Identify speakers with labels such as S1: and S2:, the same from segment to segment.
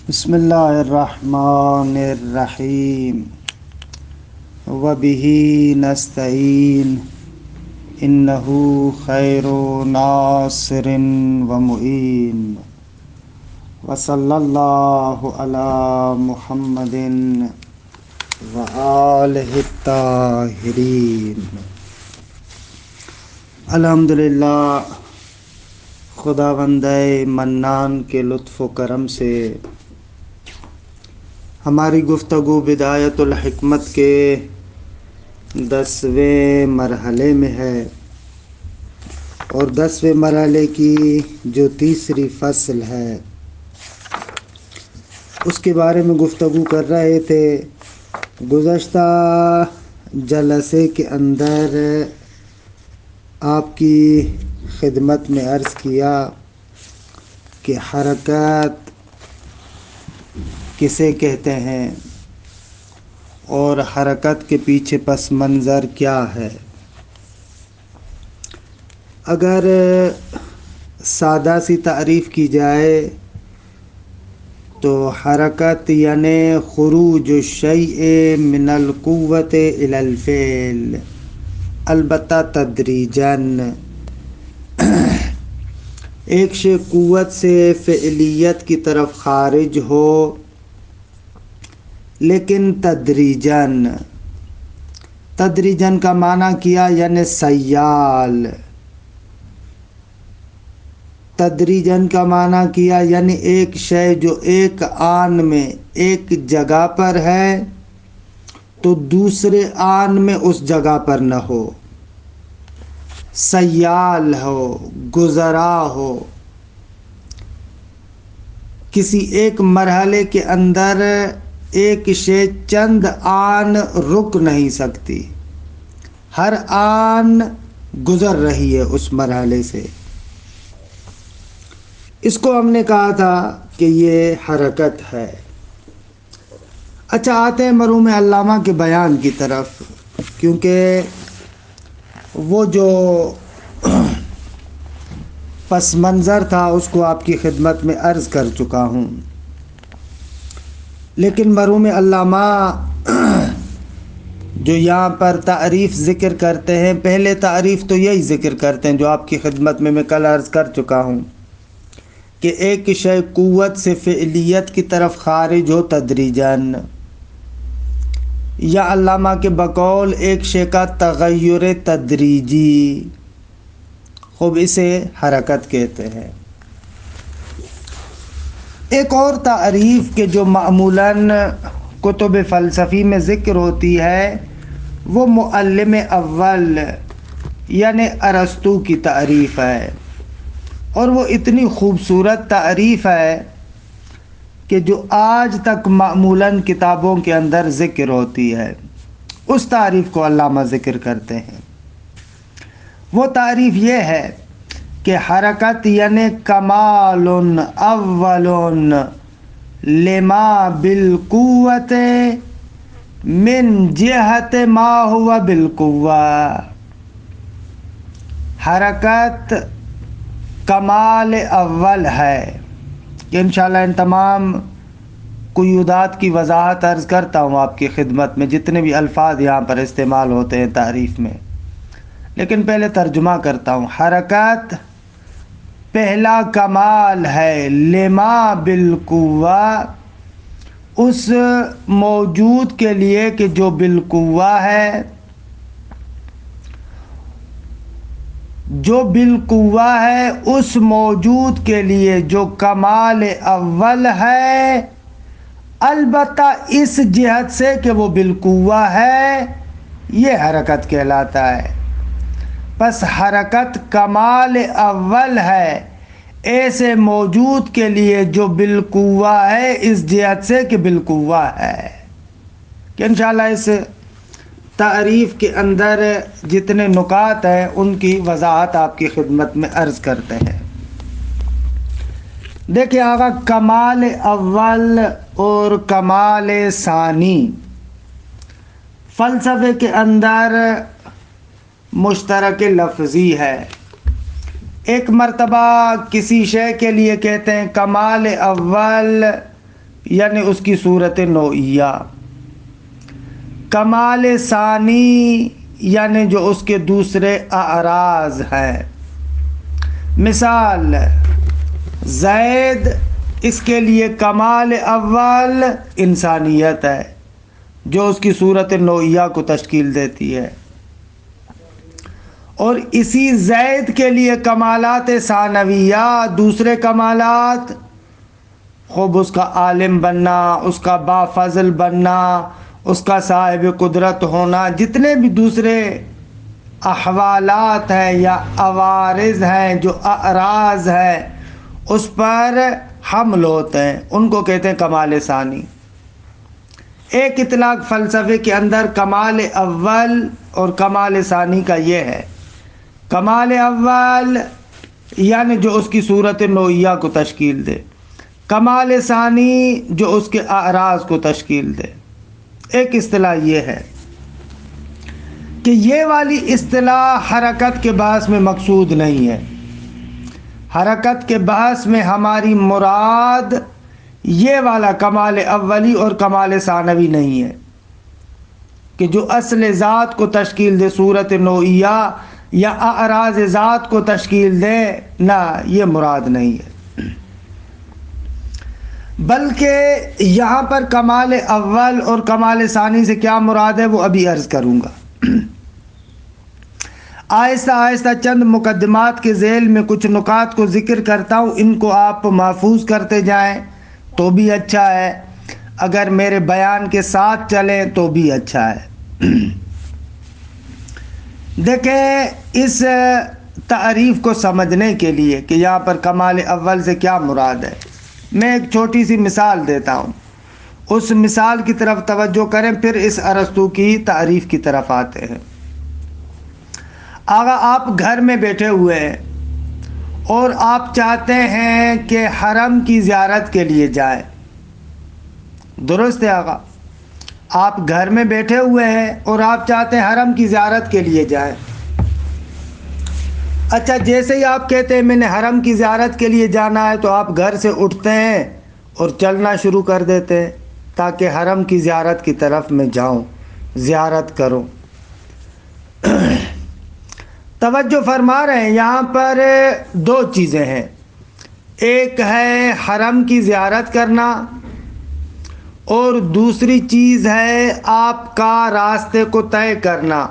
S1: بسم اللہ الرحمن الرحیم وبہ نستعین انہ خیر ناصر ومعین وصلی اللہ علی محمد وآلہ الطاہرین۔ الحمدللہ، خداوند منان کے لطف و کرم سے ہماری گفتگو بدایت الحکمت کے 10ویں مرحلے میں ہے، اور 10ویں مرحلے کی جو تیسری فصل ہے اس کے بارے میں گفتگو کر رہے تھے۔ گزشتہ جلسے کے اندر آپ کی خدمت میں عرض کیا کہ حرکت کسے کہتے ہیں اور حرکت کے پیچھے پس منظر کیا ہے۔ اگر سادہ سی تعریف کی جائے تو حرکت یعنی خروج الشیء من القوت الی الفعل، البتہ تدریجاً، ایک شے قوت سے فعلیت کی طرف خارج ہو لیکن تدریجاً۔ تدریجاً کا معنی کیا یعنی سیال، تدریجاً کا معنی کیا یعنی ایک شے جو ایک آن میں ایک جگہ پر ہے تو دوسرے آن میں اس جگہ پر نہ ہو، سیال ہو، گزرا ہو، کسی ایک مرحلے کے اندر ایک شے چند آن رک نہیں سکتی، ہر آن گزر رہی ہے اس مرحلے سے۔ اس کو ہم نے کہا تھا کہ یہ حرکت ہے۔ اچھا، آتے ہیں مرحوم علامہ کے بیان کی طرف، کیونکہ وہ جو پس منظر تھا اس کو آپ کی خدمت میں عرض کر چکا ہوں، لیکن مرحوم علامہ جو یہاں پر تعریف ذکر کرتے ہیں، پہلے تعریف تو یہی ذکر کرتے ہیں جو آپ کی خدمت میں کل عرض کر چکا ہوں کہ ایک شے قوت سے فعلیت کی طرف خارج ہو تدریجاً، یا علامہ کے بقول ایک شے کا تغیر تدریجی، خوب اسے حرکت کہتے ہیں۔ ایک اور تعریف کہ جو معمولاً کتب فلسفی میں ذکر ہوتی ہے وہ معلم اول یعنی ارسطو کی تعریف ہے، اور وہ اتنی خوبصورت تعریف ہے کہ جو آج تک معمولاً کتابوں کے اندر ذکر ہوتی ہے، اس تعریف کو علامہ ذکر کرتے ہیں۔ وہ تعریف یہ ہے کہ حرکت یعنی کمال اول لما بالقوت من جہت ما ہوا بالقوہ۔ حرکت کمال اول ہے کہ انشاءاللہ ان تمام قیودات کی وضاحت عرض کرتا ہوں آپ کی خدمت میں، جتنے بھی الفاظ یہاں پر استعمال ہوتے ہیں تعریف میں، لیکن پہلے ترجمہ کرتا ہوں۔ حرکت پہلا کمال ہے لما بالقوہ، اس موجود کے لیے کہ جو بالقوہ ہے، جو بالقوہ ہے اس موجود کے لیے جو کمال اول ہے، البتہ اس جہت سے کہ وہ بالقوہ ہے، یہ حرکت کہلاتا ہے۔ پس حرکت کمال اول ہے ایسے موجود کے لیے جو بالقوہ ہے اس جہت سے کہ بالقوہ ہے، کہ انشاءاللہ اس تعریف کے اندر جتنے نکات ہیں ان کی وضاحت آپ کی خدمت میں عرض کرتے ہیں۔ دیکھیں آقا، کمال اول اور کمال ثانی فلسفے کے اندر مشترک لفظی ہے۔ ایک مرتبہ کسی شے کے لیے کہتے ہیں کمال اول یعنی اس کی صورت نوعیہ، کمال ثانی یعنی جو اس کے دوسرے اعراض ہیں۔ مثال زید، اس کے لیے کمال اول انسانیت ہے جو اس کی صورت نوعیہ کو تشکیل دیتی ہے، اور اسی زید کے لیے کمالات ثانویہ، دوسرے کمالات، خوب اس کا عالم بننا، اس کا با فضل بننا، اس کا صاحب قدرت ہونا، جتنے بھی دوسرے احوالات ہیں یا عوارض ہیں جو اعراض ہیں اس پر حمل ہوتے ہیں، ان کو کہتے ہیں کمال ثانی۔ ایک اطلاق فلسفے کے اندر کمال اول اور کمال ثانی کا یہ ہے، کمال اول یعنی جو اس کی صورت نوعیہ کو تشکیل دے، کمال ثانی جو اس کے اعراض کو تشکیل دے۔ ایک اصطلاح یہ ہے کہ یہ والی اصطلاح حرکت کے بحث میں مقصود نہیں ہے۔ حرکت کے بحث میں ہماری مراد یہ والا کمال اولی اور کمال ثانوی نہیں ہے کہ جو اصل ذات کو تشکیل دے، صورت نوعیہ یا اعراض ذات کو تشکیل دے، نہ، یہ مراد نہیں ہے۔ بلکہ یہاں پر کمال اول اور کمال ثانی سے کیا مراد ہے وہ ابھی عرض کروں گا۔ آہستہ آہستہ چند مقدمات کے ذیل میں کچھ نکات کو ذکر کرتا ہوں، ان کو آپ محفوظ کرتے جائیں تو بھی اچھا ہے، اگر میرے بیان کے ساتھ چلیں تو بھی اچھا ہے۔ دیکھیں، اس تعریف کو سمجھنے کے لیے کہ یہاں پر کمال اول سے کیا مراد ہے، میں ایک چھوٹی سی مثال دیتا ہوں، اس مثال کی طرف توجہ کریں، پھر اس ارسطو کی تعریف کی طرف آتے ہیں۔ آقا، آپ گھر میں بیٹھے ہوئے ہیں اور آپ چاہتے ہیں کہ حرم کی زیارت کے لیے جائیں، درست ہے آقا؟ آپ گھر میں بیٹھے ہوئے ہیں اور آپ چاہتے ہیں حرم کی زیارت کے لیے جائیں۔ اچھا، جیسے ہی آپ کہتے ہیں میں نے حرم کی زیارت کے لیے جانا ہے تو آپ گھر سے اٹھتے ہیں اور چلنا شروع کر دیتے ہیں تاکہ حرم کی زیارت کی طرف میں جاؤں، زیارت کروں۔ توجہ فرما رہے ہیں، یہاں پر دو چیزیں ہیں، ایک ہے حرم کی زیارت کرنا اور دوسری چیز ہے آپ کا راستے کو طے کرنا،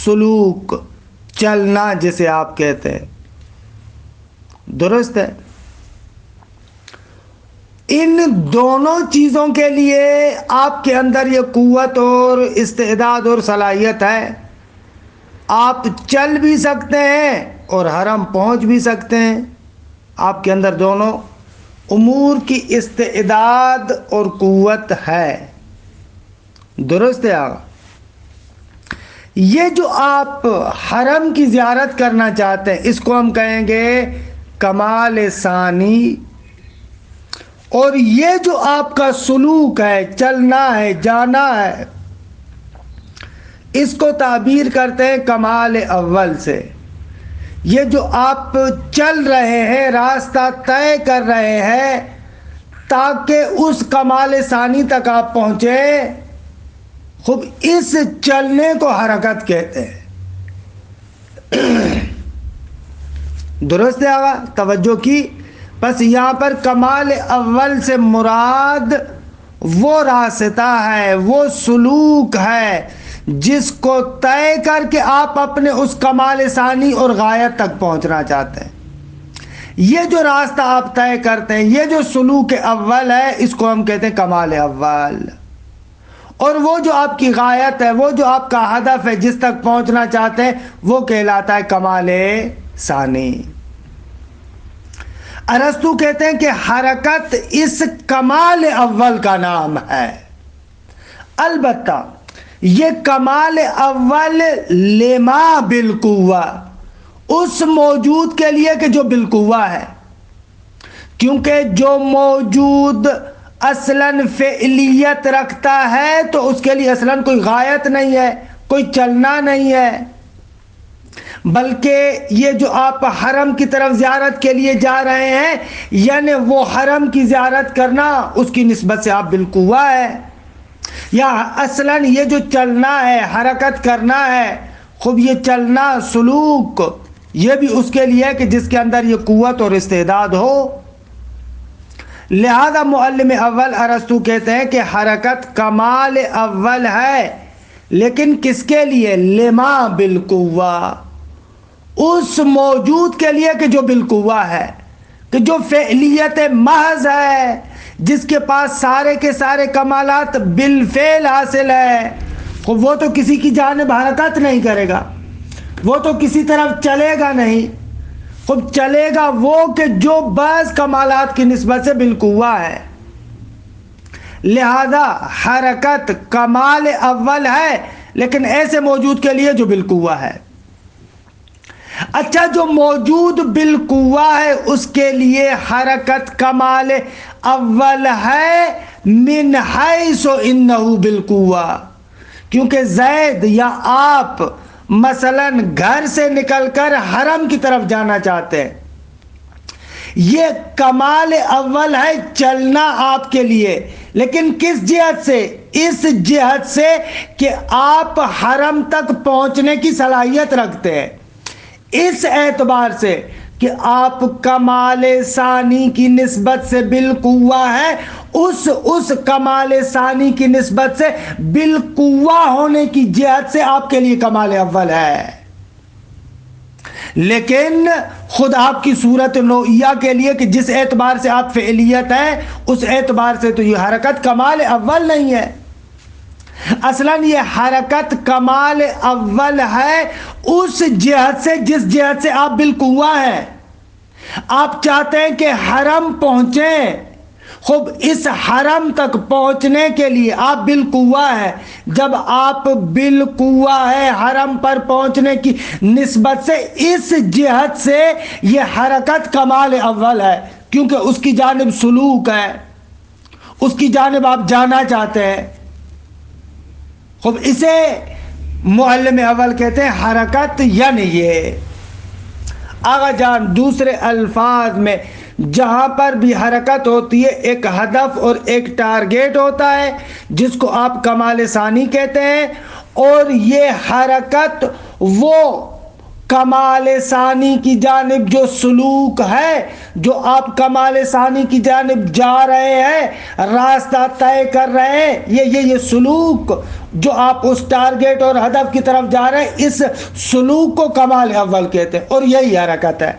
S1: سلوک، چلنا جسے آپ کہتے ہیں، درست ہے؟ ان دونوں چیزوں کے لیے آپ کے اندر یہ قوت اور استعداد اور صلاحیت ہے، آپ چل بھی سکتے ہیں اور حرم پہنچ بھی سکتے ہیں، آپ کے اندر دونوں امور کی استعداد اور قوت ہے، درست ہے آقا؟ یہ جو آپ حرم کی زیارت کرنا چاہتے ہیں اس کو ہم کہیں گے کمال ثانی، اور یہ جو آپ کا سلوک ہے، چلنا ہے، جانا ہے، اس کو تعبیر کرتے ہیں کمال اول سے۔ یہ جو آپ چل رہے ہیں، راستہ طے کر رہے ہیں تاکہ اس کمال ثانی تک آپ پہنچیں، خوب اس چلنے کو حرکت کہتے ہیں، درست ہے آقا؟ توجہ کی؟ بس یہاں پر کمال اول سے مراد وہ راستہ ہے، وہ سلوک ہے جس کو طے کر کے آپ اپنے اس کمال ثانی اور غایت تک پہنچنا چاہتے ہیں۔ یہ جو راستہ آپ طے کرتے ہیں، یہ جو سلوک اول ہے، اس کو ہم کہتے ہیں کمال اول، اور وہ جو آپ کی غایت ہے، وہ جو آپ کا ہدف ہے جس تک پہنچنا چاہتے ہیں، وہ کہلاتا ہے کمال ثانی۔ ارسطو کہتے ہیں کہ حرکت اس کمال اول کا نام ہے، البتہ یہ کمال اول لما بالقوہ، اس موجود کے لیے کہ جو بالقوہ ہے، کیونکہ جو موجود اصلاً فعلیت رکھتا ہے تو اس کے لیے اصلاً کوئی غایت نہیں ہے، کوئی چلنا نہیں ہے، بلکہ یہ جو آپ حرم کی طرف زیارت کے لیے جا رہے ہیں، یعنی وہ حرم کی زیارت کرنا اس کی نسبت سے آپ بالقوہ ہے، یا اصلاً یہ جو چلنا ہے، حرکت کرنا ہے، خوب یہ چلنا سلوک یہ بھی اس کے لیے ہے کہ جس کے اندر یہ قوت اور استعداد ہو۔ لہذا معلم اول ارسطو کہتے ہیں کہ حرکت کمال اول ہے، لیکن کس کے لیے؟ لما بالقوہ، اس موجود کے لیے کہ جو بالقوہ ہے، کہ جو فعلیت محض ہے، جس کے پاس سارے کے سارے کمالات بالفعل حاصل ہے۔ وہ تو کسی کی جانب حرکت نہیں کرے گا، وہ تو کسی طرف چلے گا نہیں، خود چلے گا وہ کہ جو بعض کمالات کی نسبت سے بالقوہ ہے۔ لہذا حرکت کمال اول ہے، لیکن ایسے موجود کے لیے جو بالقوہ ہے۔ اچھا، جو موجود بالقوہ ہے اس کے لیے حرکت کمال اول ہے من حیث انہ بالقوہ، کیونکہ زید یا آپ مثلا گھر سے نکل کر حرم کی طرف جانا چاہتے ہیں، یہ کمال اول ہے چلنا آپ کے لیے، لیکن کس جہت سے؟ اس جہت سے کہ آپ حرم تک پہنچنے کی صلاحیت رکھتے ہیں، اس اعتبار سے کہ آپ کمال ثانی کی نسبت سے بالقوہ ہیں، اس کمال ثانی کی نسبت سے بالقوہ ہونے کی جہت سے آپ کے لیے کمال اول ہے۔ لیکن خود آپ کی صورت نوعیہ کے لیے کہ جس اعتبار سے آپ فعلیت ہیں، اس اعتبار سے تو یہ حرکت کمال اول نہیں ہے۔ اصلاً یہ حرکت کمال اول ہے اس جہت سے جس جہت سے آپ بالقوہ ہیں۔ آپ چاہتے ہیں کہ حرم پہنچیں، خوب اس حرم تک پہنچنے کے لیے آپ بالقوہ ہیں۔ جب آپ بالقوہ ہے حرم پر پہنچنے کی نسبت سے اس جہت سے یہ حرکت کمال اول ہے، کیونکہ اس کی جانب سلوک ہے، اس کی جانب آپ جانا چاہتے ہیں۔ خوب اسے معلم اول کہتے ہیں حرکت، یعنی یہ آغا جان دوسرے الفاظ میں جہاں پر بھی حرکت ہوتی ہے ایک ہدف اور ایک ٹارگیٹ ہوتا ہے جس کو آپ کمال ثانی کہتے ہیں، اور یہ حرکت وہ کمال ثانی کی جانب جو سلوک ہے، جو آپ کمال ثانی کی جانب جا رہے ہیں، راستہ طے کر رہے ہیں، یہ سلوک جو آپ اس ٹارگیٹ اور ہدف کی طرف جا رہے ہیں، اس سلوک کو کمال اول کہتے ہیں، اور یہی حرکت ہے۔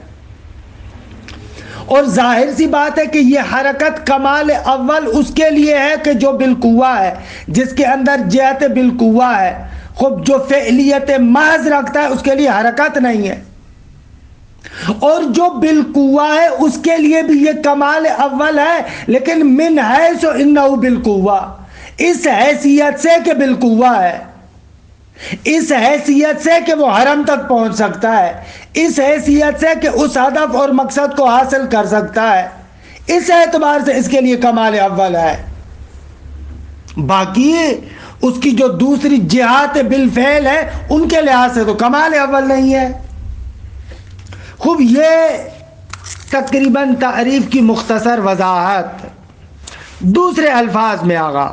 S1: اور ظاہر سی بات ہے کہ یہ حرکت کمال اول اس کے لیے ہے کہ جو بالقوہ ہے، جس کے اندر جہت بالقوہ ہے۔ خود جو فعلیت محض رکھتا ہے اس کے لیے حرکت نہیں ہے، اور جو بالقوہ ہے اس کے لیے بھی یہ کمال اول ہے، لیکن من حیث انہ بالقوہ، اس حیثیت سے کہ بالقوہ ہے، اس حیثیت سے کہ وہ حرم تک پہنچ سکتا ہے، اس حیثیت سے کہ اس ہدف اور مقصد کو حاصل کر سکتا ہے، اس اعتبار سے اس کے لیے کمال اول ہے۔ باقی اس کی جو دوسری جہات بالفعل ہے ان کے لحاظ سے تو کمال اول نہیں ہے۔ خوب یہ تقریباً تعریف کی مختصر وضاحت۔ دوسرے الفاظ میں آگا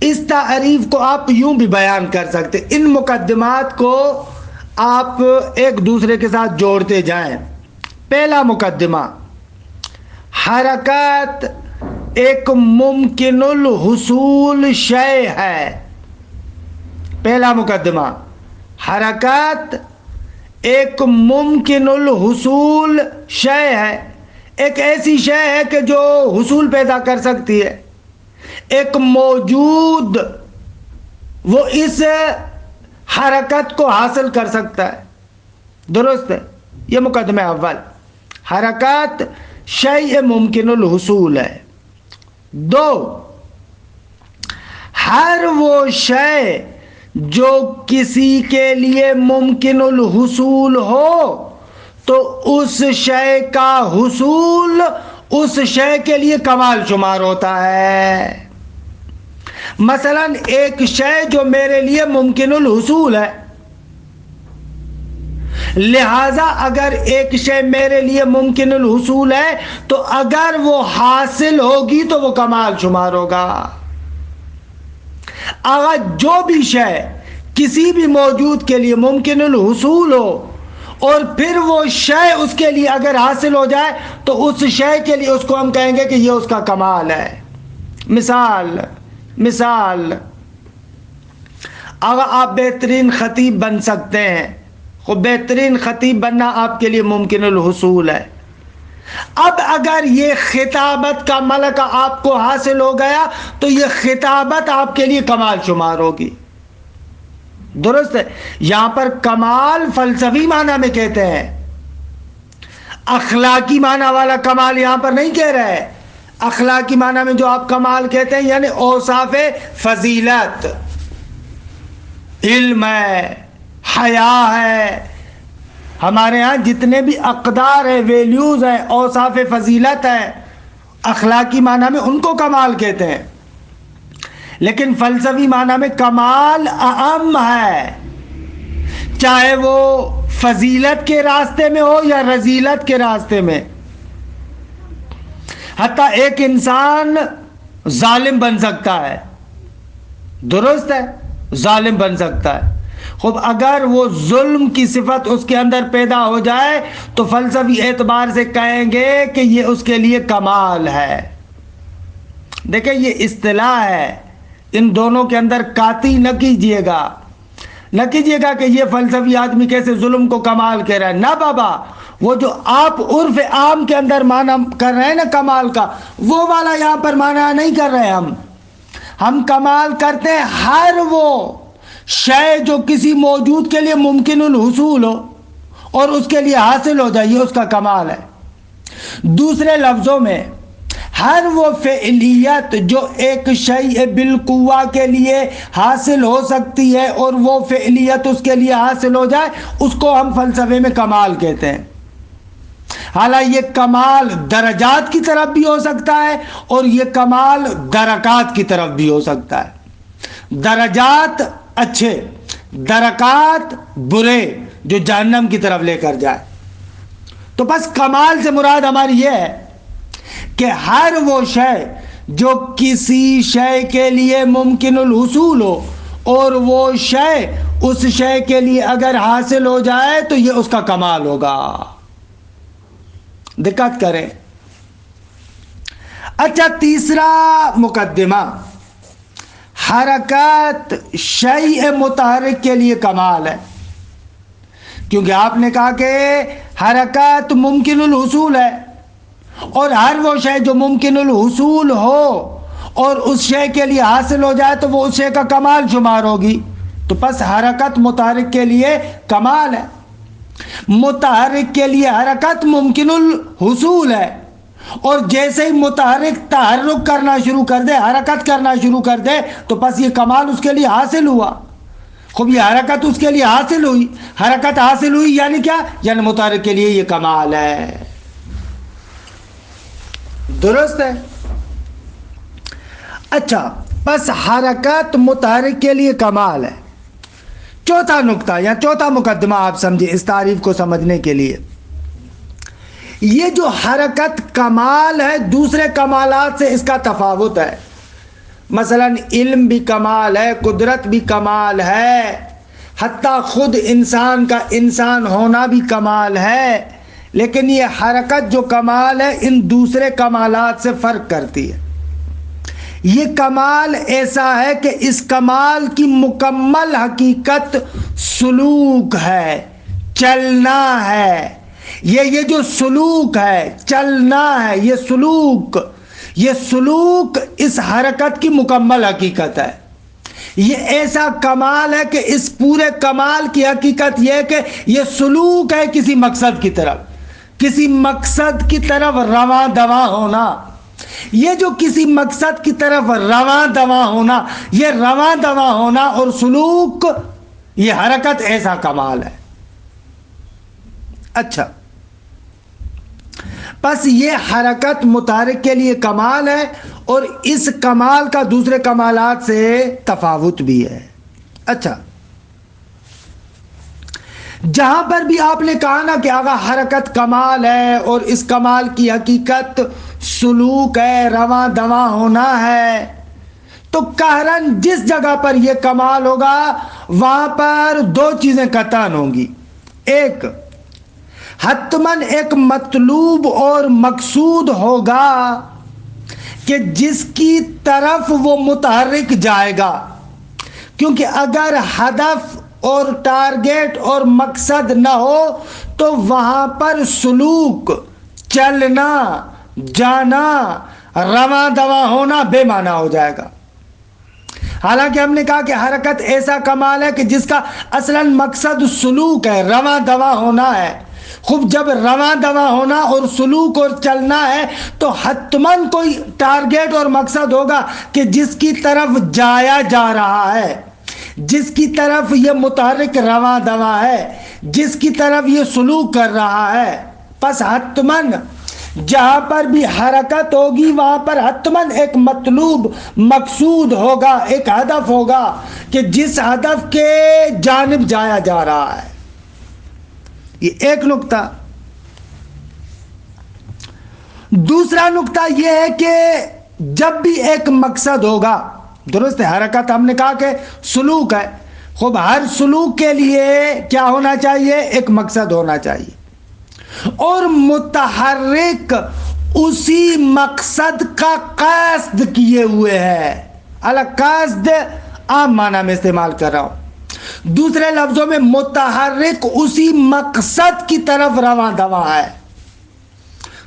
S1: اس تعریف کو آپ یوں بھی بیان کر سکتے، ان مقدمات کو آپ ایک دوسرے کے ساتھ جوڑتے جائیں۔ پہلا مقدمہ، حرکت ایک ممکن الحصول شے ہے۔ پہلا مقدمہ، حرکت ایک ممکن الحصول شے ہے، ایک ایسی شے ہے کہ جو حصول پیدا کر سکتی ہے، ایک موجود وہ اس حرکت کو حاصل کر سکتا ہے۔ درست ہے، یہ مقدمہ اول، حرکت شیء ممکن الحصول ہے۔ دو، ہر وہ شے جو کسی کے لیے ممکن الحصول ہو تو اس شے کا حصول اس شے کے لیے کمال شمار ہوتا ہے۔ مثلا ایک شے جو میرے لیے ممکن الحصول ہے، لہذا اگر ایک شے میرے لیے ممکن الحصول ہے تو اگر وہ حاصل ہوگی تو وہ کمال شمار ہوگا. اگر جو بھی شے کسی بھی موجود کے لیے ممکن الحصول ہو اور پھر وہ شے اس کے لیے اگر حاصل ہو جائے تو اس شے کے لیے اس کو ہم کہیں گے کہ یہ اس کا کمال ہے. مثال اگر آپ بہترین خطیب بن سکتے ہیں، خود بہترین خطیب بننا آپ کے لیے ممکن الحصول ہے. اب اگر یہ خطابت کا ملکہ آپ کو حاصل ہو گیا تو یہ خطابت آپ کے لیے کمال شمار ہوگی. درست ہے. یہاں پر کمال فلسفی معنی میں کہتے ہیں، اخلاقی معنی والا کمال یہاں پر نہیں کہہ رہے. اخلاقی معنی میں جو آپ کمال کہتے ہیں یعنی اوصاف فضیلت، علم ہے، حیا ہے، ہمارے ہاں جتنے بھی اقدار ہیں، ویلیوز ہیں، اوصاف فضیلت ہیں، اخلاقی معنی میں ان کو کمال کہتے ہیں. لیکن فلسفی معنی میں کمال اعم ہے، چاہے وہ فضیلت کے راستے میں ہو یا رذیلت کے راستے میں. حتیٰ ایک انسان ظالم بن سکتا ہے، درست ہے، ظالم بن سکتا ہے. خوب اگر وہ ظلم کی صفت اس کے اندر پیدا ہو جائے تو فلسفی اعتبار سے کہیں گے کہ یہ اس کے لیے کمال ہے. دیکھیں یہ اصطلاح ہے، ان دونوں کے اندر قاطی نہ کیجئے گا کہ یہ فلسفی آدمی کیسے ظلم کو کمال کہہ رہا ہے. نہ بابا، وہ جو آپ عرف عام کے اندر معنی کر رہے ہیں نا کمال کا، وہ والا یہاں پر معنی نہیں کر رہے. ہم کمال کرتے ہیں ہر وہ شے جو کسی موجود کے لیے ممکن الحصول ہو اور اس کے لیے حاصل ہو جائے، یہ اس کا کمال ہے. دوسرے لفظوں میں ہر وہ فعلیت جو ایک شیء بالقوہ کے لیے حاصل ہو سکتی ہے اور وہ فعلیت اس کے لیے حاصل ہو جائے، اس کو ہم فلسفے میں کمال کہتے ہیں. حالانکہ یہ کمال درجات کی طرف بھی ہو سکتا ہے اور یہ کمال درکات کی طرف بھی ہو سکتا ہے. درجات اچھے، درکات برے، جو جہنم کی طرف لے کر جائے. تو بس کمال سے مراد ہماری یہ ہے کہ ہر وہ شے جو کسی شے کے لیے ممکن الحصول ہو اور وہ شے اس شے کے لیے اگر حاصل ہو جائے تو یہ اس کا کمال ہوگا. دقت کریں. اچھا، تیسرا مقدمہ، حرکت شیء متحرک کے لیے کمال ہے. کیونکہ آپ نے کہا کہ حرکت ممکن الحصول ہے اور ہر وہ شے جو ممکن الحصول ہو اور اس شے کے لیے حاصل ہو جائے تو وہ اس شے کا کمال شمار ہوگی. تو پس حرکت متحرک کے لیے کمال ہے. متحرک کے لیے حرکت ممکن الحصول ہے اور جیسے ہی متحرک تحرک کرنا شروع کر دے، حرکت کرنا شروع کر دے، تو پس یہ کمال اس کے لیے حاصل ہوا. خوب یہ حرکت اس کے لیے حاصل ہوئی. حرکت حاصل ہوئی یعنی کیا؟ یعنی متحرک کے لیے یہ کمال ہے. درست ہے. اچھا، پس حرکت متحرک کے لیے کمال ہے. چوتھا نقطہ یا چوتھا مقدمہ آپ سمجھیں اس تعریف کو سمجھنے کے لیے، یہ جو حرکت کمال ہے دوسرے کمالات سے اس کا تفاوت ہے. مثلا علم بھی کمال ہے، قدرت بھی کمال ہے، حتیٰ خود انسان کا انسان ہونا بھی کمال ہے. لیکن یہ حرکت جو کمال ہے ان دوسرے کمالات سے فرق کرتی ہے. یہ کمال ایسا ہے کہ اس کمال کی مکمل حقیقت سلوک ہے، چلنا ہے. یہ جو سلوک ہے، چلنا ہے، یہ سلوک اس حرکت کی مکمل حقیقت ہے. یہ ایسا کمال ہے کہ اس پورے کمال کی حقیقت یہ ہے کہ یہ سلوک ہے کسی مقصد کی طرف رواں دواں ہونا. یہ جو کسی مقصد کی طرف رواں دواں ہونا، یہ رواں دواں ہونا اور سلوک، یہ حرکت ایسا کمال ہے. اچھا، پس یہ حرکت متحرک کے لیے کمال ہے اور اس کمال کا دوسرے کمالات سے تفاوت بھی ہے. اچھا، جہاں پر بھی آپ نے کہا نا کہ آگا حرکت کمال ہے اور اس کمال کی حقیقت سلوک ہے، رواں دواں ہونا ہے، تو قہراً جس جگہ پر یہ کمال ہوگا وہاں پر دو چیزیں قطعاً ہوں گی. ایک، حتماً ایک مطلوب اور مقصود ہوگا کہ جس کی طرف وہ متحرک جائے گا، کیونکہ اگر ہدف اور ٹارگیٹ اور مقصد نہ ہو تو وہاں پر سلوک، چلنا، جانا، رواں دواں ہونا بے معنی ہو جائے گا. حالانکہ ہم نے کہا کہ حرکت ایسا کمال ہے کہ جس کا اصلاً مقصد سلوک ہے، رواں دواں ہونا ہے. خوب جب رواں دواں ہونا اور سلوک اور چلنا ہے تو حتماً کوئی ٹارگیٹ اور مقصد ہوگا کہ جس کی طرف جایا جا رہا ہے، جس کی طرف یہ متحرک رواں دواں ہے، جس کی طرف یہ سلوک کر رہا ہے. پس حتماً جہاں پر بھی حرکت ہوگی وہاں پر حتماً ایک مطلوب، مقصود ہوگا، ایک ہدف ہوگا کہ جس ہدف کے جانب جایا جا رہا ہے. یہ ایک نقطہ. دوسرا نقطہ یہ ہے کہ جب بھی ایک مقصد ہوگا، درست ہے حرکت ہم نے کہا کہ سلوک ہے، خوب ہر سلوک کے لیے کیا ہونا چاہیے؟ ایک مقصد ہونا چاہیے، اور متحرک اسی مقصد کا قصد کیے ہوئے ہے. الگ قصد عام معنی میں استعمال کر رہا ہوں، دوسرے لفظوں میں متحرک اسی مقصد کی طرف رواں دواں ہے.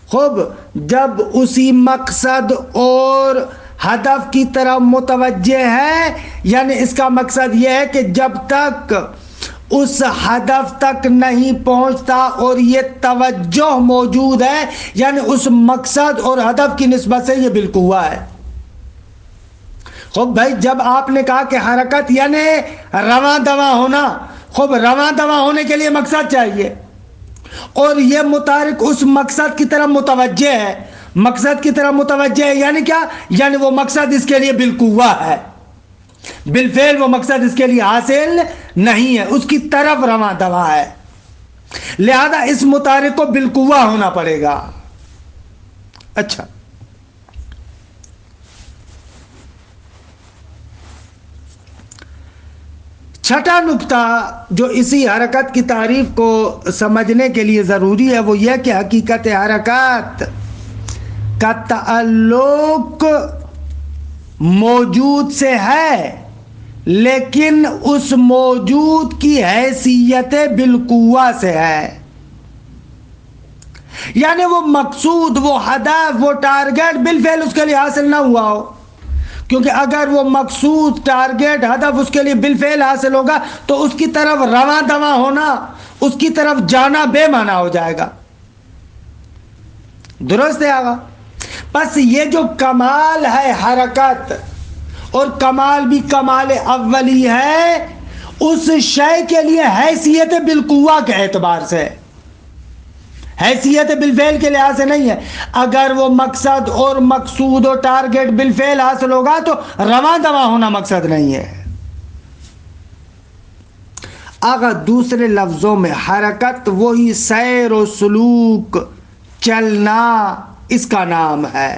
S1: خوب جب اسی مقصد اور ہدف کی طرف متوجہ ہے، یعنی اس کا مقصد یہ ہے کہ جب تک اس ہدف تک نہیں پہنچتا اور یہ توجہ موجود ہے، یعنی اس مقصد اور ہدف کی نسبت سے یہ بالقوہ ہے. خوب بھائی جب آپ نے کہا کہ حرکت یعنی رواں دواں ہونا، خوب رواں دواں ہونے کے لیے مقصد چاہیے، اور یہ متحرک اس مقصد کی طرف متوجہ ہے. مقصد کی طرف متوجہ ہے یعنی کیا؟ یعنی وہ مقصد اس کے لیے بالقوہ ہے، بالفعل وہ مقصد اس کے لیے حاصل نہیں ہے، اس کی طرف رواں دواں ہے. لہذا اس متحرک کو بالقوہ ہونا پڑے گا. اچھا، چھٹا نقطہ جو اسی حرکت کی تعریف کو سمجھنے کے لیے ضروری ہے وہ یہ کہ حقیقت حرکات کا تعلق موجود سے ہے، لیکن اس موجود کی حیثیت بالقوہ سے ہے. یعنی وہ مقصود، وہ ہدف، وہ ٹارگیٹ بالفعل اس کے لیے حاصل نہ ہوا ہو، کیونکہ اگر وہ مقصود، ٹارگیٹ، ہدف اس کے لیے بالفعل حاصل ہوگا تو اس کی طرف رواں دواں ہونا، اس کی طرف جانا بے معنی ہو جائے گا. درست ہے آگا؟ بس یہ جو کمال ہے حرکت، اور کمال بھی کمال اولی ہے، اس شے کے لیے حیثیت بالقوہ کے اعتبار سے، حیثیت بالفعل کے لحاظ سے نہیں ہے. اگر وہ مقصد اور مقصود اور ٹارگیٹ بالفعل حاصل ہوگا تو رواں دواں ہونا مقصد نہیں ہے. اگر دوسرے لفظوں میں حرکت وہی سیر و سلوک، چلنا اس کا نام ہے،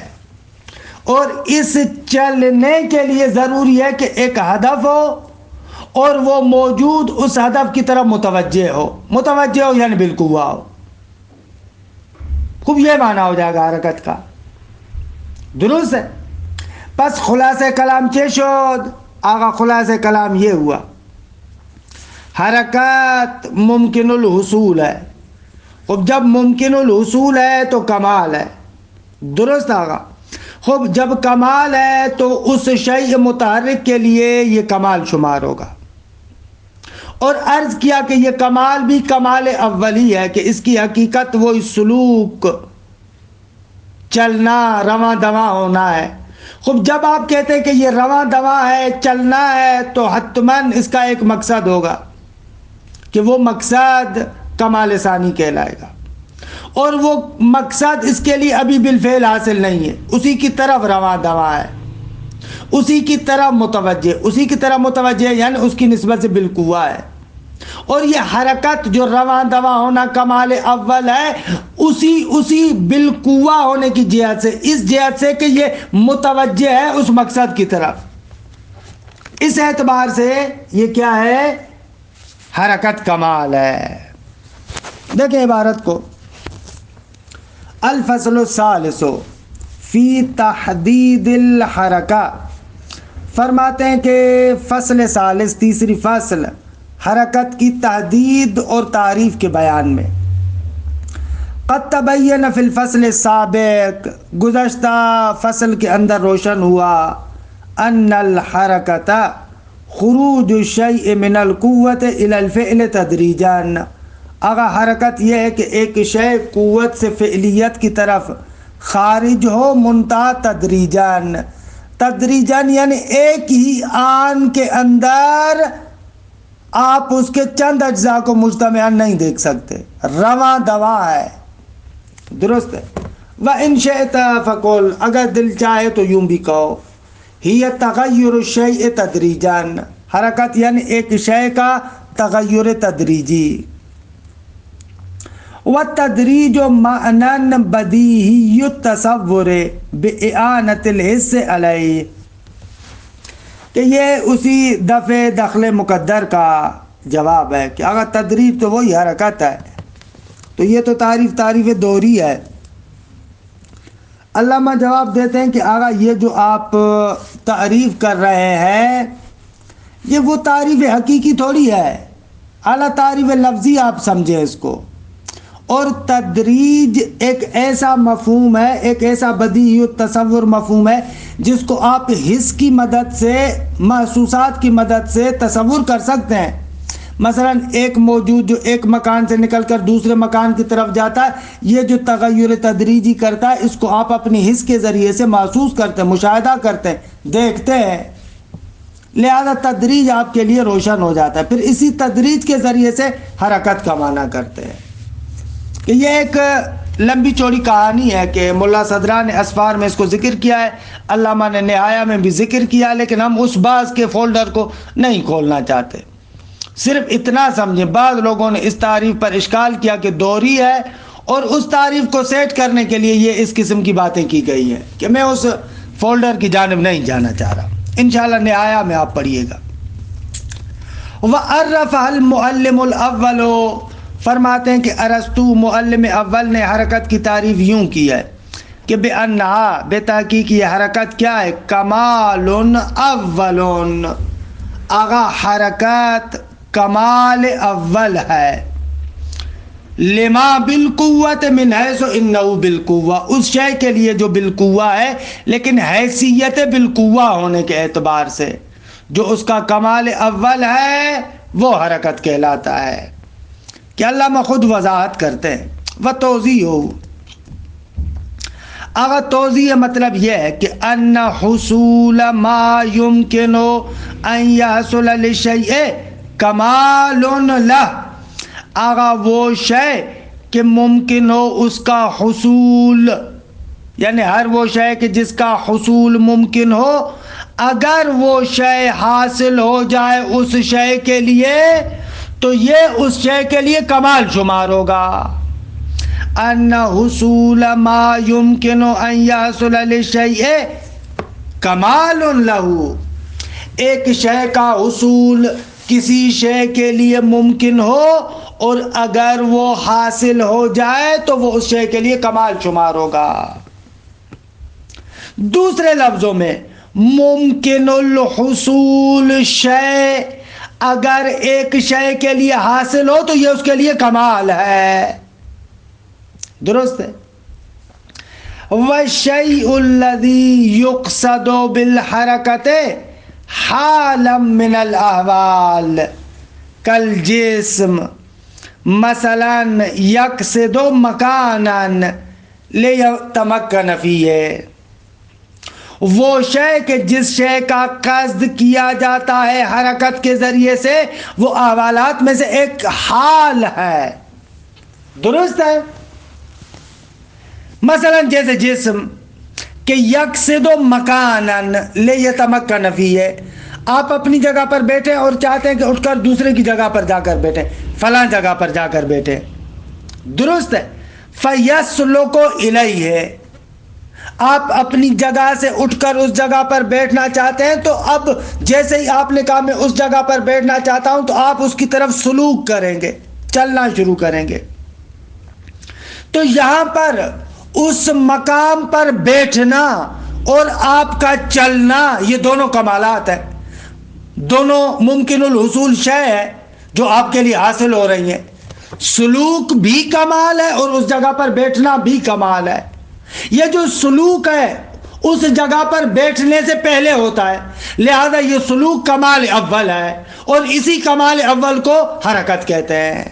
S1: اور اس چلنے کے لیے ضروری ہے کہ ایک ہدف ہو اور وہ موجود اس ہدف کی طرف متوجہ ہو یعنی بالقوہ ہو. خوب یہ معنی ہو جائے گا حرکت کا. درست ہے؟ پس خلاصہ کلام چه شد؟ آقا خلاصہ کلام یہ ہوا حرکت ممکن الحصول ہے. خوب جب ممکن الحصول ہے تو کمال ہے. درست آقا؟ خوب جب کمال ہے تو اس شیء متحرک کے لیے یہ کمال شمار ہوگا. اور عرض کیا کہ یہ کمال بھی کمال اولی ہے کہ اس کی حقیقت وہی سلوک، چلنا، رواں دواں ہونا ہے. خوب جب آپ کہتے ہیں کہ یہ رواں دواں ہے، چلنا ہے، تو حتماً اس کا ایک مقصد ہوگا کہ وہ مقصد کمال ثانی کہلائے گا، اور وہ مقصد اس کے لیے ابھی بالفعل حاصل نہیں ہے، اسی کی طرف رواں دواں ہے، اسی کی طرف متوجہ، اسی کی طرف متوجہ یعنی اس کی نسبت سے بالقوہ ہے. اور یہ حرکت جو رواں دواں ہونا کمال اول ہے اسی بالقوہ ہونے کی جہت سے، اس جہت سے کہ یہ متوجہ ہے اس مقصد کی طرف، اس اعتبار سے یہ کیا ہے؟ حرکت کمال ہے۔ دیکھیں عبارت کو، الفصل الثالث فی تحدید الحرکہ، فرماتے ہیں کہ فصل ثالث، تیسری فصل، حرکت کی تحدید اور تعریف کے بیان میں۔ قد تبین فی الفصل السابق، گزشتہ فصل کے اندر روشن ہوا، ان الحرکت خروج الشیء من القوت الی الفعل تدریجا، اگر حرکت یہ ہے کہ ایک شے قوت سے فعلیت کی طرف خارج ہو، منتہا تدریجاً، تدریجاً یعنی ایک ہی آن کے اندر آپ اس کے چند اجزاء کو مجتمعاً نہیں دیکھ سکتے، رواں دواں ہے، درست ہے۔ وَإِن شِئْتَ فَقُلْ، اگر دل چاہے تو یوں بھی کہو، هِيَ تَغَيُّرُ الشَّيْءِ تَدْرِيجًا، حرکت یعنی ایک شے کا تغیر تدریجی۔ وَالتَّدْرِيجُ مَعْنًى بَدِيهِيُّ التَّصَوُّرِ بِإِعَانَةِ الْحِسِّ عَلَيْهِ، کہ یہ اسی دفع دخل مقدر کا جواب ہے کہ اگر تدریج تو وہی حرکت ہے، تو یہ تو تعریف دوہری ہے۔ علامہ جواب دیتے ہیں کہ آگا یہ جو آپ تعریف کر رہے ہیں یہ وہ تعریف حقیقی تھوڑی ہے، اعلیٰ تعریف لفظی آپ سمجھیں اس کو، اور تدریج ایک ایسا مفہوم ہے، ایک ایسا بدیہی التصور مفہوم ہے جس کو آپ حس کی مدد سے، محسوسات کی مدد سے تصور کر سکتے ہیں۔ مثلا ایک موجود جو ایک مکان سے نکل کر دوسرے مکان کی طرف جاتا ہے، یہ جو تغیر تدریجی کرتا ہے اس کو آپ اپنی حس کے ذریعے سے محسوس کرتے ہیں، مشاہدہ کرتے ہیں، دیکھتے ہیں، لہذا تدریج آپ کے لیے روشن ہو جاتا ہے۔ پھر اسی تدریج کے ذریعے سے حرکت کا معنی کرتے ہیں۔ کہ یہ ایک لمبی چوڑی کہانی ہے کہ ملا صدران نے اسفار میں اس کو ذکر کیا ہے، علامہ نے نہایہ میں بھی ذکر کیا، لیکن ہم اس بعض کے فولڈر کو نہیں کھولنا چاہتے، صرف اتنا سمجھیں۔ بعض لوگوں نے اس تعریف پر اشکال کیا کہ دوہری ہے، اور اس تعریف کو سیٹ کرنے کے لیے یہ اس قسم کی باتیں کی گئی ہیں کہ میں اس فولڈر کی جانب نہیں جانا چاہ رہا۔ انشاءاللہ نہایہ میں آپ پڑھیے گا۔ وَعَرَّفَ الْمُعَلِّمُ الْأَوَّلُ، فرماتے ہیں کہ ارسطو معلم اول نے حرکت کی تعریف یوں کی ہے کہ بِأَنَّهَا، بے تحقیق یہ حرکت کیا ہے؟ کمال اول، آغا حرکت کمال اول ہے، لما بالقوت من حیث انہو بالقوہ، اس شے کے لیے جو بالقوہ ہے لیکن حیثیت بالقوہ ہونے کے اعتبار سے جو اس کا کمال اول ہے وہ حرکت کہلاتا ہے۔ کہ علامہ خود وضاحت کرتے ہیں، وتوضیح ہو، اگر توضیح مطلب یہ ہے کہ ان حصول ما یمکن ان یحصل للشیء کمال لہ، آگا وہ شے کہ ممکن ہو اس کا حصول، یعنی ہر وہ شے کہ جس کا حصول ممکن ہو، اگر وہ شے حاصل ہو جائے اس شے کے لیے تو یہ اس شے کے لیے کمال شمار ہوگا۔ ان حصول ما یمکن ان یحصل للشیء کمال لہ، ایک شے کا حصول کسی شے کے لیے ممکن ہو اور اگر وہ حاصل ہو جائے تو وہ اس شے کے لیے کمال شمار ہوگا۔ دوسرے لفظوں میں ممکن الحصول شے، اگر ایک شے کے لیے حاصل ہو تو یہ اس کے لیے کمال ہے، درست ہے۔ وَالشَّيْءُ الَّذِي يُقْصَدُ بِالْحَرَكَةِ حَالًا مِّنَ الْأَحْوَالِ كَالْجِسْمِ، مثلا يَقْصِدُ مَكَانًا لِيَتَمَكَّنَ فِيهِ، وہ شے کہ جس شے کا قصد کیا جاتا ہے حرکت کے ذریعے سے، وہ احوالات میں سے ایک حال ہے، درست ہے۔ مثلا جیسے جسم کہ یقصد مکانا لیتمکن فیہ، آپ اپنی جگہ پر بیٹھیں اور چاہتے ہیں کہ اٹھ کر دوسرے کی جگہ پر جا کر بیٹھیں، فلاں جگہ پر جا کر بیٹھیں، درست ہے۔ فَيَسْلُكُ إِلَيْهِ، آپ اپنی جگہ سے اٹھ کر اس جگہ پر بیٹھنا چاہتے ہیں، تو اب جیسے ہی آپ نے کہا میں اس جگہ پر بیٹھنا چاہتا ہوں، تو آپ اس کی طرف سلوک کریں گے، چلنا شروع کریں گے۔ تو یہاں پر اس مقام پر بیٹھنا اور آپ کا چلنا، یہ دونوں کمالات ہیں، دونوں ممکن الحصول شے ہے جو آپ کے لیے حاصل ہو رہی ہیں۔ سلوک بھی کمال ہے اور اس جگہ پر بیٹھنا بھی کمال ہے۔ یہ جو سلوک ہے اس جگہ پر بیٹھنے سے پہلے ہوتا ہے، لہذا یہ سلوک کمال اول ہے، اور اسی کمال اول کو حرکت کہتے ہیں۔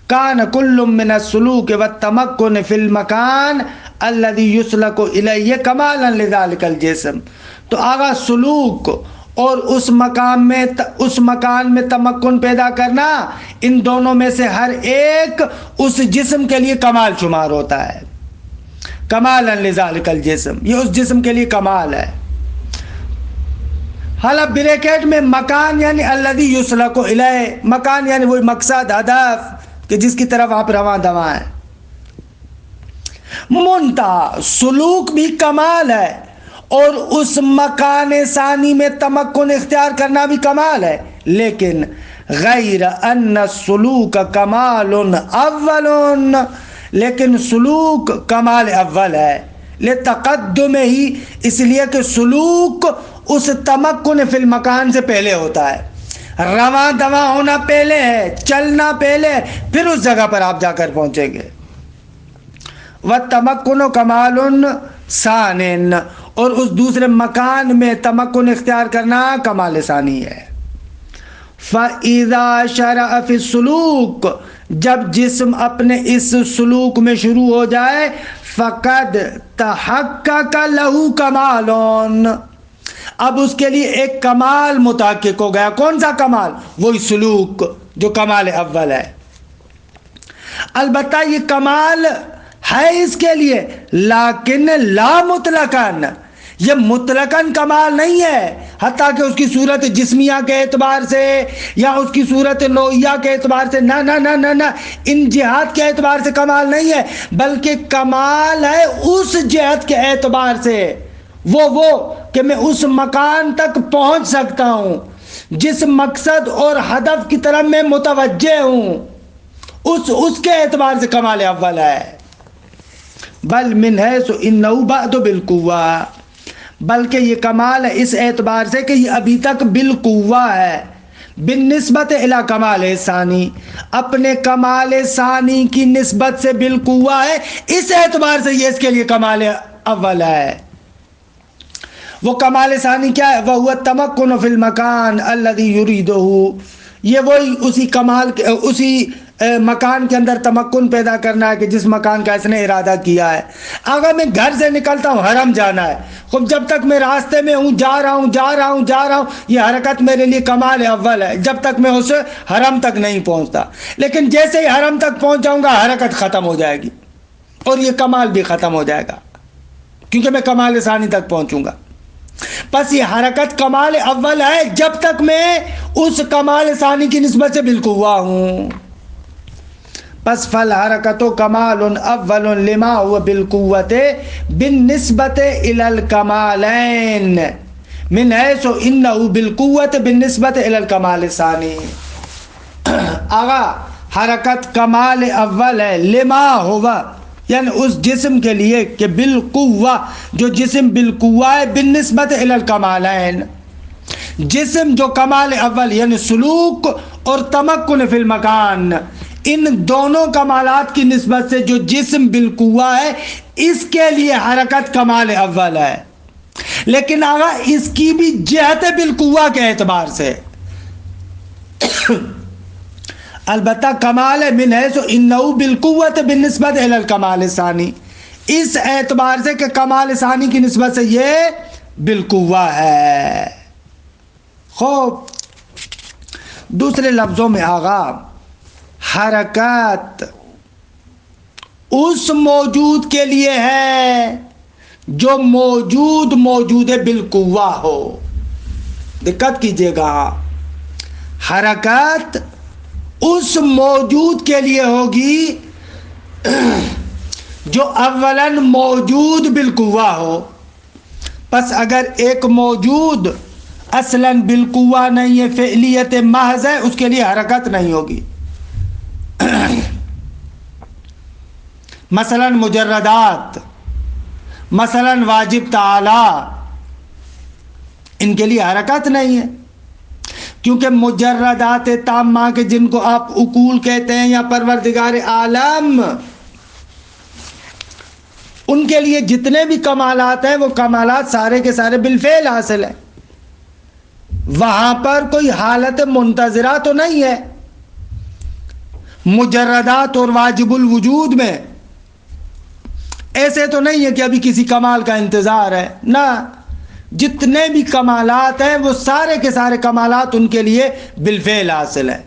S1: کان کل من السلوک والتمکن فی المکان الذی یسلک الیہ کمالا لذلک الجسم، تو آگا سلوک اور اس مکان میں تمکن پیدا کرنا، ان دونوں میں سے ہر ایک اس جسم کے لیے کمال شمار ہوتا ہے۔ کمالا لذلک الجسم، یہ اس جسم کے لیے کمال ہے۔ حالانکہ بریکٹ میں مکان یعنی الذی یسلک الیہ، مکان یعنی وہی مقصد، ہدف کہ جس کی طرف آپ رواں دواں ہیں۔ منتہا سلوک بھی کمال ہے اور اس مکان ثانی میں تمکن اختیار کرنا بھی کمال ہے، لیکن غیر ان السلوک کمال اول، لیکن سلوک کمال اول ہے، لتقدم ہی، اس لیے کہ سلوک اس تمکن فی المکان سے پہلے ہوتا ہے، رواں دواں ہونا پہلے ہے، چلنا پہلے، پھر اس جگہ پر آپ جا کر پہنچیں گے۔ وَالتَّمَكُّنُ كَمَالٌ ثَانٍ، اور اس دوسرے مکان میں تمکن اختیار کرنا کمال ثانی ہے۔ فَإِذَا شَرَعَ فِي السُّلُوكِ، جب جسم اپنے اس سلوک میں شروع ہو جائے، فَقَدْ تَحَقَّقَ لَهُ كَمَالٌ، اب اس کے لیے ایک کمال متحقق ہو گیا۔ کون سا کمال؟ وہی سلوک جو کمال اول ہے۔ البتہ یہ کمال ہے اس کے لیے، لیکن لا مطلقاً، یہ مطلقاً کمال نہیں ہے، حتیٰ کہ اس کی صورت جسمیہ کے اعتبار سے یا اس کی صورت نوعیہ کے اعتبار سے، نہ نہ نہ نہ نہ، ان جہات کے اعتبار سے کمال نہیں ہے، بلکہ کمال ہے اس جہت کے اعتبار سے، وہ کہ میں اس مکان تک پہنچ سکتا ہوں جس مقصد اور ہدف کی طرف میں متوجہ ہوں، اس کے اعتبار سے کمال اول ہے۔ بل من حیث انہ بعد بالقوہ، بلکہ یہ کمال ہے اس اعتبار سے کہ یہ ابھی تک بالقوہ ہے، بالنسبت الی کمال ثانی، اپنے کمال ثانی کی نسبت سے بالقوہ ہے، اس اعتبار سے یہ اس کے لیے کمال اول ہے۔ وہ کمال ثانی کیا ہے؟ وَهُوَ التَّمَكُّنُ فِي الْمَكَانِ الَّذِي يُرِيدُهُ، یہ وہی اسی کمال کے اسی مکان کے اندر تمکن پیدا کرنا ہے کہ جس مکان کا اس نے ارادہ کیا ہے۔ اگر میں گھر سے نکلتا ہوں، حرم جانا ہے، خب جب تک میں راستے میں ہوں، جا رہا ہوں، یہ حرکت میرے لیے کمال اول ہے، جب تک میں اس حرم تک نہیں پہنچتا۔ لیکن جیسے ہی حرم تک پہنچ جاؤں گا، حرکت ختم ہو جائے گی اور یہ کمال بھی ختم ہو جائے گا، کیونکہ میں کمال ثانی تک پہنچوں گا۔ بس یہ حرکت کمال اول ہے جب تک میں اس کمال ثانی کی نسبت سے بالقوہ ہوں۔ پس فالحرکت کمال اول لما هو بالقوت بالنسبت الى الکمالین من حیث انہ بالقوت بالنسبت الى الکمال ثانی۔ آغا حرکت کمال اول ہے، لما ہوا یعنی اس جسم کے لیے کہ بالقوہ، جو جسم بالقوہ ہے، بالنسبت الی الکمالین، جسم جو کمال اول یعنی سلوک اور تمکن فی المکان، ان دونوں کمالات کی نسبت سے جو جسم بالقوہ ہے، اس کے لیے حرکت کمال اول ہے، لیکن آگا اس کی بھی جہت بالقوہ کے اعتبار سے البتہ کمال ہے من حیث انہ بالقوت بالنسبت الی الکمال ثانی، اس اعتبار سے کہ کمال ثانی کی نسبت سے یہ بالقوہ ہے۔ خوب، دوسرے لفظوں میں آغا حرکت اس موجود کے لیے ہے جو موجود بالقوہ ہو. دقت کیجئے گا، حرکت اس موجود کے لیے ہوگی جو اولاً موجود بالقوہ ہو. پس اگر ایک موجود اصلاً بالقوہ نہیں ہے، فعلیت محض ہے، اس کے لیے حرکت نہیں ہوگی. مثلا مجردات، مثلا واجب تعالی، ان کے لیے حرکت نہیں ہے، کیونکہ مجردات تامہ کے جن کو آپ عقول کہتے ہیں یا پروردگار عالم، ان کے لیے جتنے بھی کمالات ہیں وہ کمالات سارے کے سارے بالفعل حاصل ہیں. وہاں پر کوئی حالت منتظرہ تو نہیں ہے. مجردات اور واجب الوجود میں ایسے تو نہیں ہے کہ ابھی کسی کمال کا انتظار ہے، نہ، جتنے بھی کمالات ہیں وہ سارے کے سارے کمالات ان کے لیے بالفعل حاصل ہیں.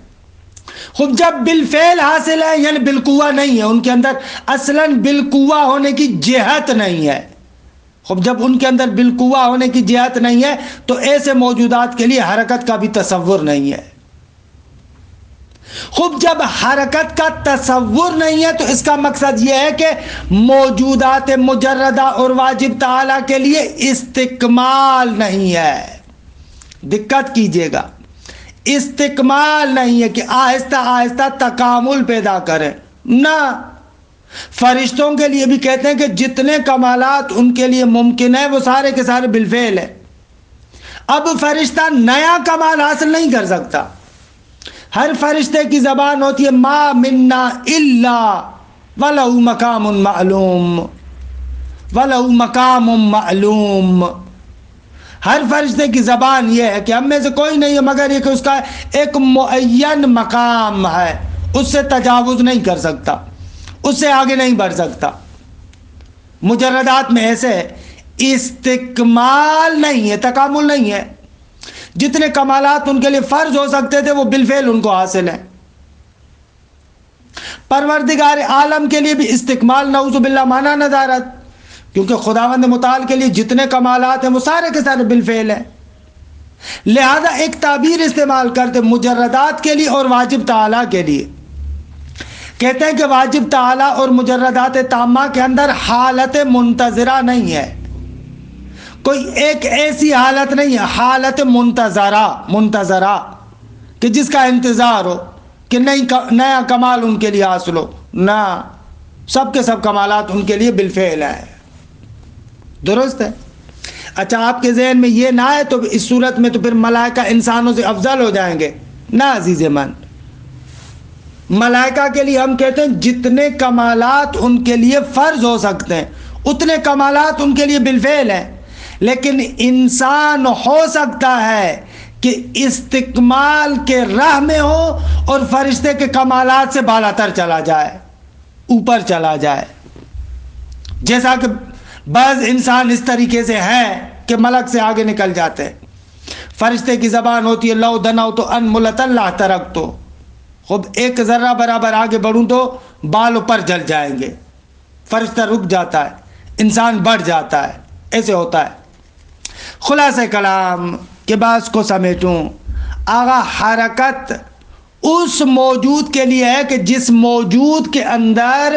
S1: خود جب بالفعل حاصل ہے یعنی بالقوہ نہیں ہے، ان کے اندر اصلاً بالقوہ ہونے کی جہت نہیں ہے. خود جب ان کے اندر بالقوہ ہونے کی جہت نہیں ہے تو ایسے موجودات کے لیے حرکت کا بھی تصور نہیں ہے. خود جب حرکت کا تصور نہیں ہے تو اس کا مقصد یہ ہے کہ موجودات مجردہ اور واجب تعالی کے لیے استکمال نہیں ہے. دقت کیجئے گا، استکمال نہیں ہے کہ آہستہ آہستہ تکامل پیدا کریں، نہ. فرشتوں کے لیے بھی کہتے ہیں کہ جتنے کمالات ان کے لیے ممکن ہے وہ سارے کے سارے بالفعل ہیں. اب فرشتہ نیا کمال حاصل نہیں کر سکتا. ہر فرشتے کی زبان ہوتی ہے ما منا الا ولہ مقام معلوم، ولہ مقام معلوم. ہر فرشتے کی زبان یہ ہے کہ ہم میں سے کوئی نہیں ہے مگر یہ کہ اس کا ایک معین مقام ہے، اس سے تجاوز نہیں کر سکتا، اس سے آگے نہیں بڑھ سکتا. مجردات میں ایسے استکمال نہیں ہے، تکامل نہیں ہے. جتنے کمالات ان کے لیے فرض ہو سکتے تھے وہ بالفعل ان کو حاصل ہیں. پروردگار عالم کے لیے بھی استکمال نعوذ باللہ مانا ندارت، کیونکہ خداوند متعال کے لیے جتنے کمالات ہیں وہ سارے کے سارے بالفعل ہیں. لہذا ایک تعبیر استعمال کرتے مجردات کے لیے اور واجب تعالی کے لیے. کہتے ہیں کہ واجب تعالی اور مجردات تامہ کے اندر حالت منتظرہ نہیں ہے، کوئی ایک ایسی حالت نہیں ہے، حالت منتظرہ کہ جس کا انتظار ہو کہ نیا کمال ان کے لیے حاصل ہو، نہ، سب کے سب کمالات ان کے لیے بالفعل ہیں. درست ہے؟ اچھا، آپ کے ذہن میں یہ نہ ہے تو اس صورت میں تو پھر ملائکہ انسانوں سے افضل ہو جائیں گے. نہ عزیز من، ملائکہ کے لیے ہم کہتے ہیں جتنے کمالات ان کے لیے فرض ہو سکتے ہیں اتنے کمالات ان کے لیے بالفعل ہیں. لیکن انسان ہو سکتا ہے کہ استکمال کے راہ میں ہو اور فرشتے کے کمالات سے بالا تر چلا جائے، اوپر چلا جائے. جیسا کہ بعض انسان اس طریقے سے ہیں کہ ملک سے آگے نکل جاتے ہیں. فرشتے کی زبان ہوتی ہے لو دنوت ان ملت اللہ ترکتو، خود ایک ذرہ برابر آگے بڑھوں تو بال اوپر جل جائیں گے. فرشتہ رک جاتا ہے، انسان بڑھ جاتا ہے. ایسے ہوتا ہے. خلاصہ کلام کے بعد کو سمیٹوں، آغا حرکت اس موجود کے لیے ہے کہ جس موجود کے اندر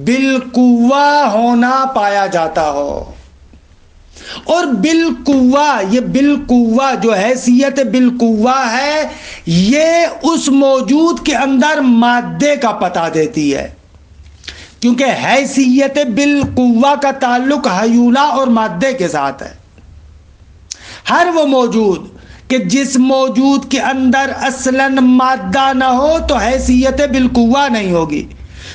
S1: بالقوہ ہونا پایا جاتا ہو. اور بالقوہ، یہ بالقوہ جو حیثیت بالقوہ ہے یہ اس موجود کے اندر مادے کا پتہ دیتی ہے، کیونکہ حیثیت بالقوہ کا تعلق حیولہ اور مادے کے ساتھ ہے. ہر وہ موجود کہ جس موجود کے اندر اصلاً مادہ نہ ہو تو حیثیت بالقوہ نہیں ہوگی.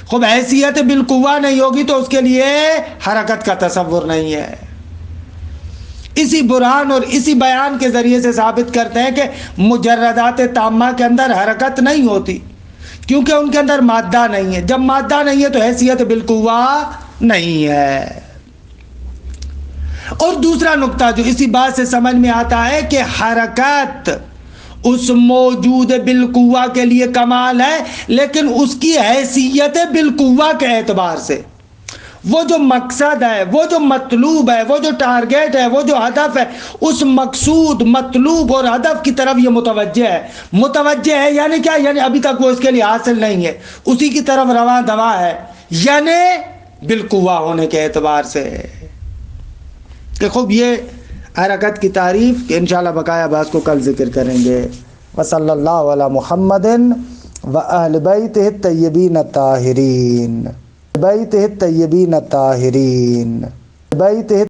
S1: خوب حیثیت بالقوہ نہیں ہوگی تو اس کے لیے حرکت کا تصور نہیں ہے. اسی برہان اور اسی بیان کے ذریعے سے ثابت کرتے ہیں کہ مجردات تامہ کے اندر حرکت نہیں ہوتی، کیونکہ ان کے اندر مادہ نہیں ہے. جب مادہ نہیں ہے تو حیثیت بالقوہ نہیں ہے. اور دوسرا نقطہ جو اسی بات سے سمجھ میں آتا ہے کہ حرکت اس موجود بالقوہ کے لیے کمال ہے، لیکن اس کی حیثیت بالقوہ کے اعتبار سے وہ جو مقصد ہے، وہ جو مطلوب ہے، وہ جو ٹارگیٹ ہے، وہ جو ہدف ہے، اس مقصود، مطلوب اور ہدف کی طرف یہ متوجہ ہے یعنی کیا؟ یعنی ابھی تک وہ اس کے لیے حاصل نہیں ہے، اسی کی طرف رواں دواں ہے، یعنی بالقوہ ہونے کے اعتبار سے کہ خوب یہ حرکت کی تعریف کہ انشاءاللہ بقایا بات کو کل ذکر کریں گے۔ وصلی اللہ علی محمد و اہل بیتہ الطیبین الطاہرین، بیتہ الطیبین الطاہرین، بیتہ